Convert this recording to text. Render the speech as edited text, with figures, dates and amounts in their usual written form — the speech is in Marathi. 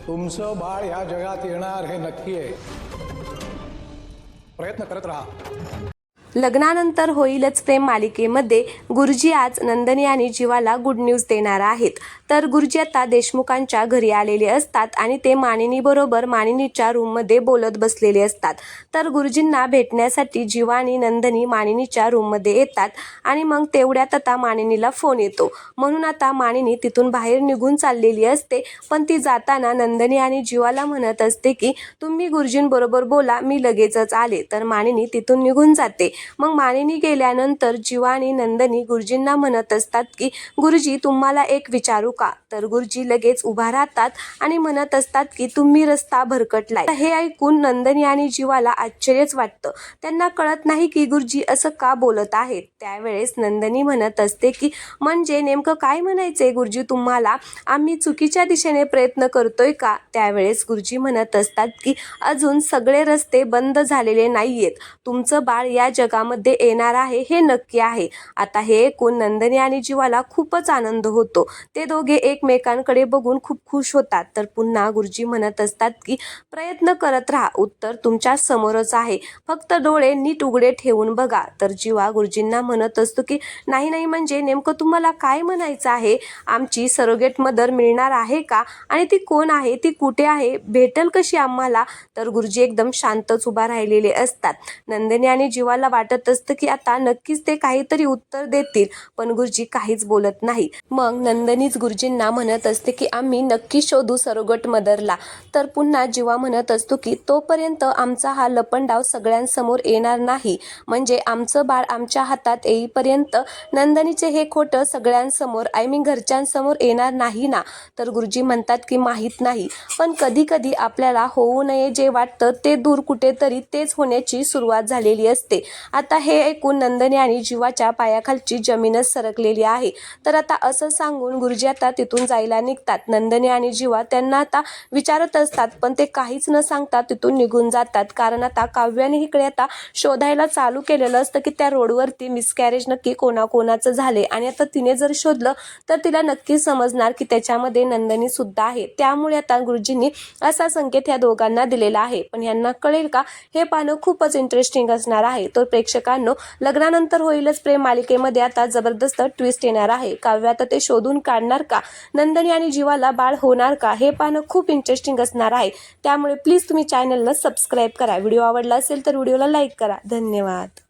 तुमचं बाळ या जगात येणार हे नक्की आहे. प्रयत्न करत राहा. लग्नानंतर होईलच प्रेम मालिकेमध्ये गुरुजी आज नंदनी आणि जीवाला गुड न्यूज देणार आहेत. तर गुरुजी आता देशमुखांच्या घरी आलेले असतात आणि ते मानिनीबरोबर मानिनीच्या रूममध्ये बोलत बसलेले असतात. तर गुरुजींना भेटण्यासाठी जीवा आणि नंदनी मानिनीच्या रूममध्ये येतात आणि मग तेवढ्यात आता मानिनीला फोन येतो. म्हणून आता मानिनी तिथून बाहेर निघून चाललेली असते. पण ती जाताना नंदनी आणि जीवाला म्हणत असते की तुम्ही गुरुजींबरोबर बोला, मी लगेचच आले. तर मानिनी तिथून निघून जाते. मग मानिनी गेल्यानंतर जीवा आणि नंदनी गुरुजींना म्हणत असतात की गुरुजी तुम्हाला एक विचारू का. तर गुरुजी लगेच उभा राहतात आणि म्हणत असतात की तुम्ही रस्ता भरकटलाय. हे ऐकून नंदनी आणि जीवाला आश्चर्यच वाटतं. त्यांना कळत नाही की गुरुजी असं का बोलत आहेत. त्यावेळेस नंदनी म्हणत असते की म्हणजे नेमकं काय म्हणायचंय गुरुजी तुम्हाला, आम्ही चुकीच्या दिशेने प्रयत्न करतोय का. त्यावेळेस गुरुजी म्हणत असतात की अजून सगळे रस्ते बंद झालेले नाहीयेत, तुमचं बाळ या जगामध्ये येणार आहे हे नक्की आहे. आता हे ऐकून नंदनी आणि जीवाला खूपच आनंद होतो. ते दोघे एकमेकांकडे बघून खूप खुश होतात. तर पुन्हा गुरुजी म्हणत असतात की प्रयत्न करत राहा, उत्तर तुमच्या समोरच आहे, फक्त डोळे नीट उघडे ठेवून बघा. तर जीवा गुरुजींना म्हणत असतो की नाही नाही, म्हणजे नेमकं तुम्हाला काय म्हणायचं आहे, आमची सरोगेट मदर मिळणार आहे का, आणि ती कोण आहे, ती कुठे आहे, भेटेल कशी आम्हाला. तर गुरुजी एकदम शांतच उभा राहिलेले असतात. नंदनी आणि जीवाला वाटत असतं की आता नक्कीच ते काहीतरी उत्तर देतील, पण गुरुजी काहीच बोलत नाही. मग नंदनीच गुरुजींना म्हणत असते की आम्ही नक्की शोधू सरोगेट मदरला. तर पुन्हा जीवा म्हणत असतो की तोपर्यंत आमचा हा लपंडाव सगळ्यांसमोर येणार नाही, म्हणजे आमचं बाळ आमच्या हातात येईपर्यंत नंदनीचे हे खोटं सगळ्यांसमोर घरच्यांसमोर येणार नाही ना. तर गुरुजी म्हणतात की माहीत नाही, पण कधी कधी आपल्याला होऊ नये जे वाटतं ते दूर कुठेतरी तेच होण्याची सुरुवात झालेली असते. आता हे ऐकून नंदनी आणि जीवाच्या पायाखालची जमीनच सरकलेली आहे. तर आता असं सांगून गुरुजी आता तिथून जायला निघतात. नंदनी आणि जीवा त्यांना आता विचारत असतात, पण ते काहीच न सांगता तिथून निघून जातात. कारण आता काव्याने इकडे आता शोधायला चालू केलेलं असतं की त्या रोडवरती मिसकॅरेज नक्की कोणाकोणाचं झाले, आणि आता तिने जर शोधलं तर तिला नक्की समजणार की त्याच्यामध्ये नंदनी सुद्धा आहे. त्यामुळे आता गुरुजींनी असा संकेत या दोघांना दिलेला आहे. पण यांना कळेल का, हे पाहणं खूपच इंटरेस्टिंग असणार आहे. तर प्रेक्षकांनो, लग्नानंतर होईलच प्रेम मालिकेमध्ये आता जबरदस्त ट्विस्ट येणार आहे. काव्य आता ते शोधून काढणार का, नंदनी आणि जीवाला बाळ होणार का, हे पाहणं खूप इंटरेस्टिंग असणार आहे. त्यामुळे प्लीज तुम्ही चॅनलला सबस्क्राईब करा. व्हिडिओ आवडला असेल तर व्हिडिओला लाईक करा. धन्यवाद.